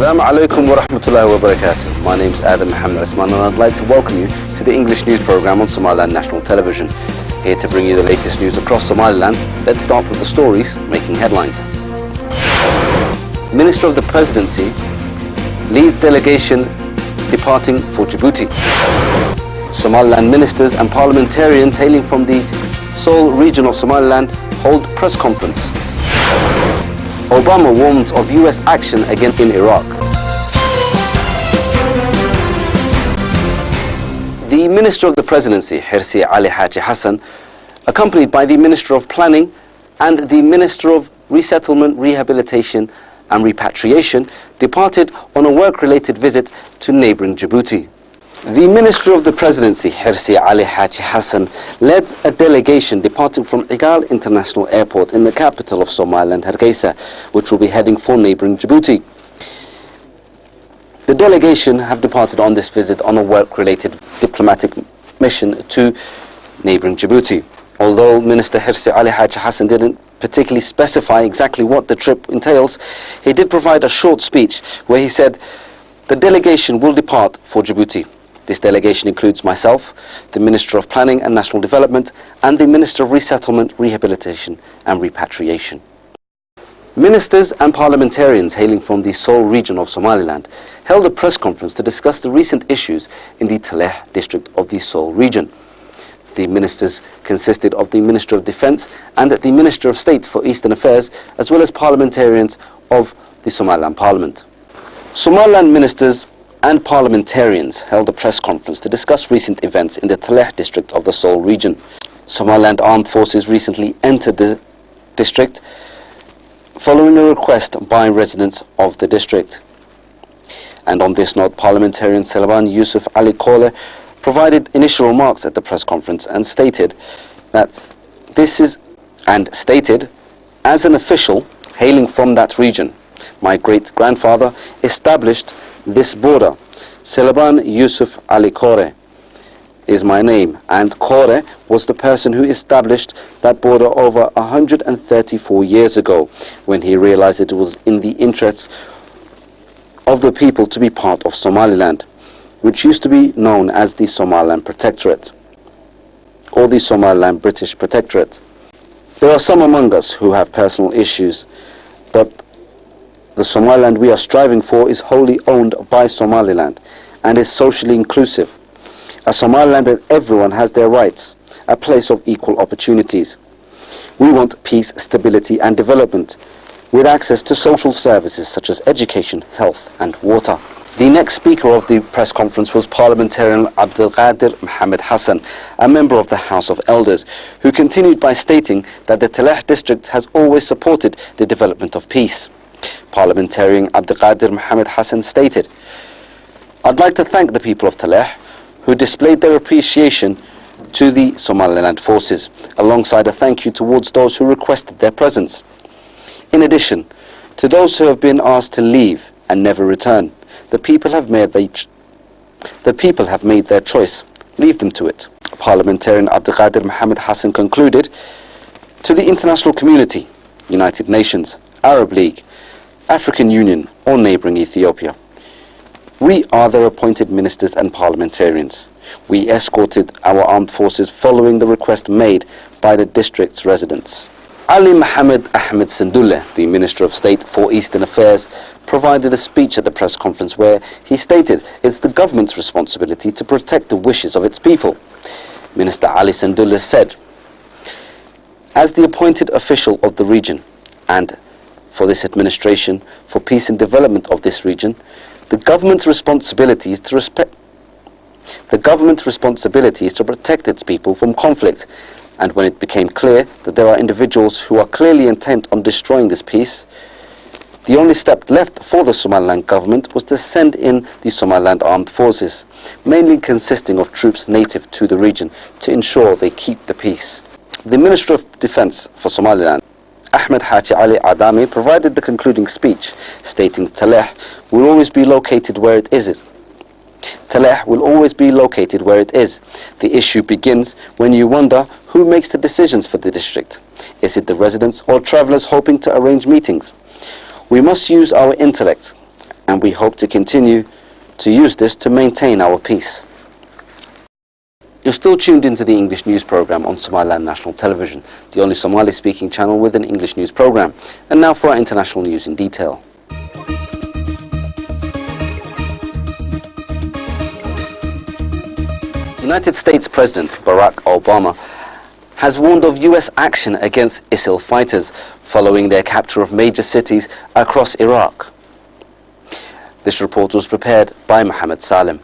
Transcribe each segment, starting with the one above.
Assalamu alaikum wa rahmatullahi wa barakatuh. My name is Adam Mohammed Asman and I'd like to welcome you to the English news program on Somaliland National Television. Here to bring you the latest news across Somaliland, let's start with the stories making headlines. Minister of the Presidency leads delegation departing for Djibouti. Somaliland ministers and parliamentarians hailing from the Seoul region of Somaliland hold press conference. Obama warns of US action again in Iraq. The Minister of the Presidency, Hirsi Ali Haji Hassan, accompanied by the Minister of Planning and the Minister of Resettlement, Rehabilitation and Repatriation, departed on a work-related visit to neighbouring Djibouti. The Minister of the Presidency, Hirsi Ali Haji Hassan, led a delegation departing from Igal International Airport in the capital of Somaliland, Hargeisa, which will be heading for neighbouring Djibouti. The delegation have departed on this visit on a work-related diplomatic mission to neighbouring Djibouti. Although Minister Hirsi Ali Haji Hassan didn't particularly specify exactly what the trip entails, he did provide a short speech where he said the delegation will depart for Djibouti. This delegation includes myself, the Minister of Planning and National Development, and the Minister of Resettlement, Rehabilitation and Repatriation. Ministers and parliamentarians hailing from the Seoul region of Somaliland held a press conference to discuss the recent issues in the Taleh district of the Seoul region. The ministers consisted of the Minister of Defence and the Minister of State for Eastern Affairs, as well as parliamentarians of the Somaliland Parliament. Somaliland ministers and parliamentarians held a press conference to discuss recent events in the Taleh district of the Seoul region. Somaliland Armed Forces recently entered the district following a request by residents of the district. And on this note, parliamentarian Selaban Yusuf Ali Kole provided initial remarks at the press conference and stated that as an official hailing from that region, my great-grandfather established this border. Selaban Yusuf Ali Kore is my name, and Kore was the person who established that border over 134 years ago, when he realized it was in the interests of the people to be part of Somaliland, which used to be known as the Somaliland Protectorate, or the Somaliland British Protectorate. There are some among us who have personal issues, but the Somaliland we are striving for is wholly owned by Somaliland and is socially inclusive. A Somaliland where everyone has their rights, a place of equal opportunities. We want peace, stability and development, with access to social services such as education, health and water. The next speaker of the press conference was Parliamentarian Abdelkader Mohammed Hassan, a member of the House of Elders, who continued by stating that the Taleh district has always supported the development of peace. Parliamentarian Abdelkader Mohammed Hassan stated, "I'd like to thank the people of Taleh who displayed their appreciation to the Somaliland forces, alongside a thank you towards those who requested their presence. In addition, to those who have been asked to leave and never return, the people have made their choice. Leave them to it." Parliamentarian Abdelkader Mohammed Hassan concluded, "To the international community, United Nations, Arab League, African Union or neighbouring Ethiopia, we are their appointed ministers and parliamentarians. We escorted our armed forces following the request made by the district's residents." Ali Mohammed Ahmed Sinduleh, the Minister of State for Eastern Affairs, provided a speech at the press conference where he stated it's the government's responsibility to protect the wishes of its people. Minister Ali Sinduleh said, "As the appointed official of the region and for this administration for peace and development of this region, the government's responsibility is to protect its people from conflict, and when it became clear that there are individuals who are clearly intent on destroying this peace, the only step left for the Somaliland government was to send in the Somaliland Armed Forces, mainly consisting of troops native to the region, to ensure they keep the peace." The Minister of Defence for Somaliland, Ahmed Haji Ali Adami, provided the concluding speech, stating Taleh will always be located where it is. Taleh will always be located where it is. The issue begins when you wonder who makes the decisions for the district. Is it the residents or travellers hoping to arrange meetings? We must use our intellect and we hope to continue to use this to maintain our peace. You're still tuned into the English news program on Somaliland National Television, the only Somali-speaking channel with an English news program. And now for our international news in detail. United States President Barack Obama has warned of US action against ISIL fighters following their capture of major cities across Iraq. This report was prepared by Mohammed Salim.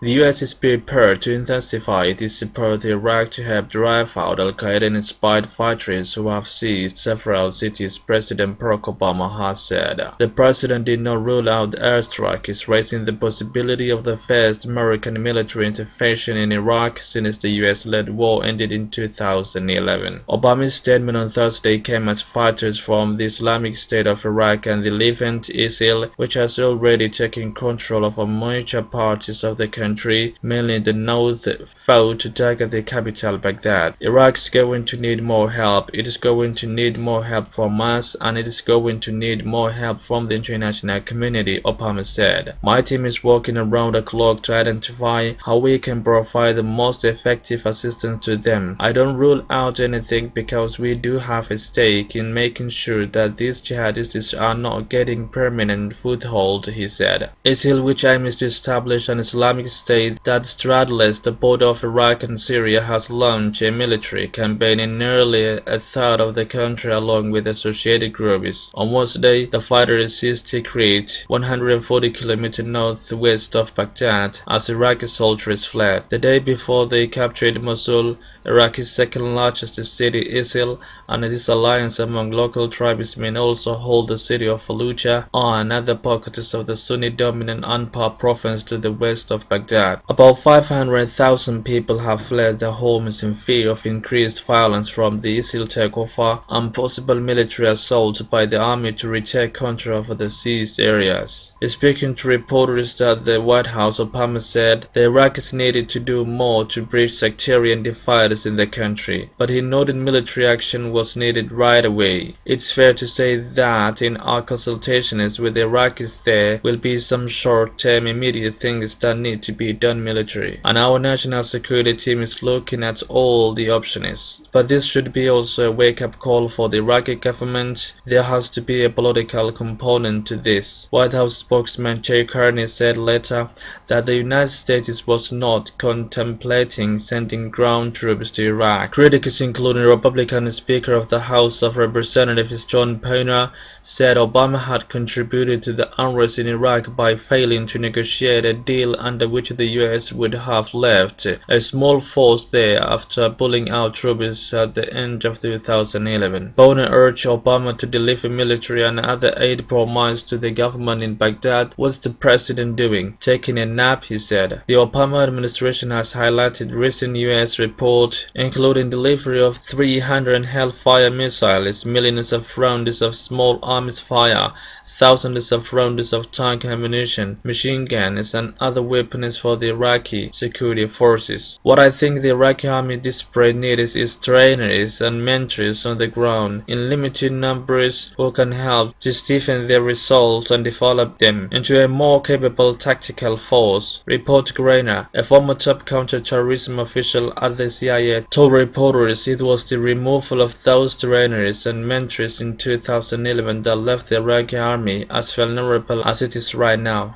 The U.S. is prepared to intensify its support to Iraq to help drive out al-Qaeda-inspired fighters who have seized several cities, President Barack Obama has said. The president did not rule out airstrikes, raising the possibility of the first American military intervention in Iraq since the U.S.-led war ended in 2011. Obama's statement on Thursday came as fighters from the Islamic State of Iraq and the Levant, ISIL, which has already taken control of major parts of the country, mainly in the north, fought to target the capital Baghdad. Iraq is going to need more help. It is going to need more help from us, and it is going to need more help from the international community, Obama said. My team is working around the clock to identify how we can provide the most effective assistance to them. I don't rule out anything because we do have a stake in making sure that these jihadists are not getting permanent foothold, he said. ISIL, which aims to establish an Islamic State that straddles the border of Iraq and Syria, has launched a military campaign in nearly a third of the country along with associated groups. On Wednesday, the fighters seized Tikrit, 140 km northwest of Baghdad, as Iraqi soldiers fled. The day before, they captured Mosul, Iraq's second largest city. ISIL and its alliance among local tribesmen also hold the city of Fallujah and other pockets of the Sunni-dominant Anbar province to the west of Baghdad. About 500,000 people have fled their homes in fear of increased violence from the ISIL takeover and possible military assault by the army to retake control of the seized areas. Speaking to reporters at the White House, Obama said the Iraqis needed to do more to bridge sectarian divides in the country, but he noted military action was needed right away. It's fair to say that in our consultations with the Iraqis there will be some short-term immediate things that need to be done military, and our national security team is looking at all the options. But this should be also a wake-up call for the Iraqi government. There has to be a political component to this. White House spokesman Jay Carney said later that the United States was not contemplating sending ground troops to Iraq. Critics, including Republican Speaker of the House of Representatives John Boehner, said Obama had contributed to the unrest in Iraq by failing to negotiate a deal under which the US would have left a small force there after pulling out troops at the end of 2011. Boehner urged Obama to deliver military and other aid promised to the government in Baghdad. What's the president doing? Taking a nap, he said. The Obama administration has highlighted recent US reports, including delivery of 300 Hellfire missiles, millions of rounds of small arms fire, thousands of rounds of tank ammunition, machine guns, and other weapons for the Iraqi security forces. What I think the Iraqi army desperately needs is trainers and mentors on the ground in limited numbers who can help to stiffen their resolve and develop them into a more capable tactical force. Report Grainer, a former top counter-terrorism official at the CIA, told reporters it was the removal of those trainers and mentors in 2011 that left the Iraqi army as vulnerable as it is right now.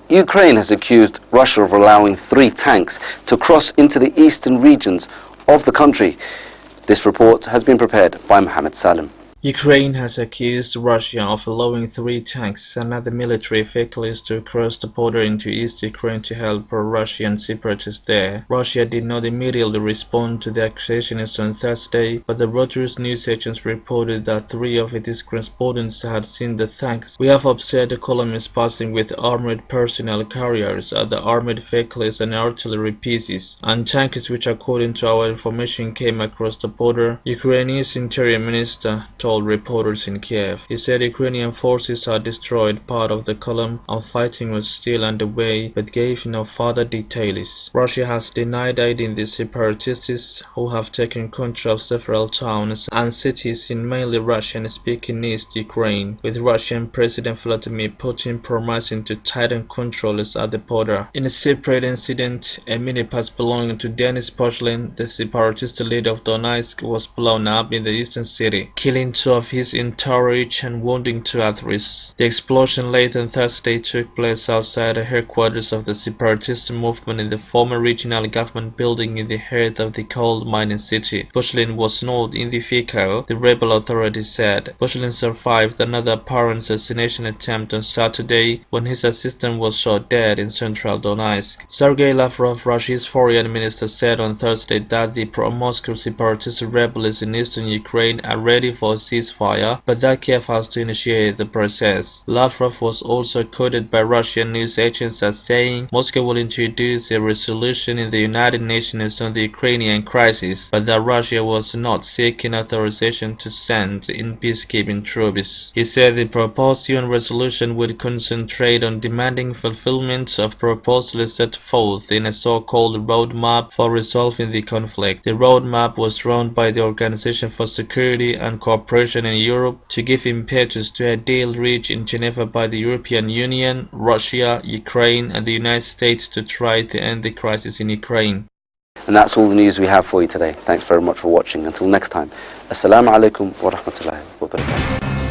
Ukraine has accused Russia of allowing 3 tanks to cross into the eastern regions of the country. This report has been prepared by Mohammed Salim. Ukraine has accused Russia of allowing 3 tanks and other military vehicles to cross the border into East Ukraine to help pro-Russian separatists there. Russia did not immediately respond to the accusations on Thursday, but the Reuters news agency reported that 3 of its correspondents had seen the tanks. We have observed the columns passing with armored personnel carriers, other armored vehicles and artillery pieces, and tanks which according to our information came across the border, Ukraine's interior minister told told reporters in Kiev. He said Ukrainian forces had destroyed part of the column and fighting was still underway, but gave no further details. Russia has denied aiding the separatists who have taken control of several towns and cities in mainly Russian-speaking East Ukraine, with Russian President Vladimir Putin promising to tighten controls at the border. In a separate incident, a minibus belonging to Denis Pushilin, the separatist leader of Donetsk, was blown up in the eastern city, killing 2 of his entourage and wounding 2 others. The explosion late on Thursday took place outside the headquarters of the separatist movement in the former regional government building in the heart of the coal mining city. Pushilin was not in the vehicle, the rebel authorities said. Pushilin survived another apparent assassination attempt on Saturday when his assistant was shot dead in central Donetsk. Sergei Lavrov, Russia's foreign minister, said on Thursday that the pro-Moscow separatist rebels in eastern Ukraine are ready for a ceasefire, but that Kiev has to initiate the process. Lavrov was also quoted by Russian news agents as saying Moscow will introduce a resolution in the United Nations on the Ukrainian crisis, but that Russia was not seeking authorization to send in peacekeeping troops. He said the proposed UN resolution would concentrate on demanding fulfillment of proposals set forth in a so-called roadmap for resolving the conflict. The roadmap was drawn by the Organization for Security and Cooperation in Europe to give impetus to a deal reached in Geneva by the European Union, Russia, Ukraine and the United States to try to end the crisis in Ukraine. And that's all the news we have for you today. Thanks very much for watching. Until next time, Assalamu alaikum wa rahmatullahi wa barakatuh.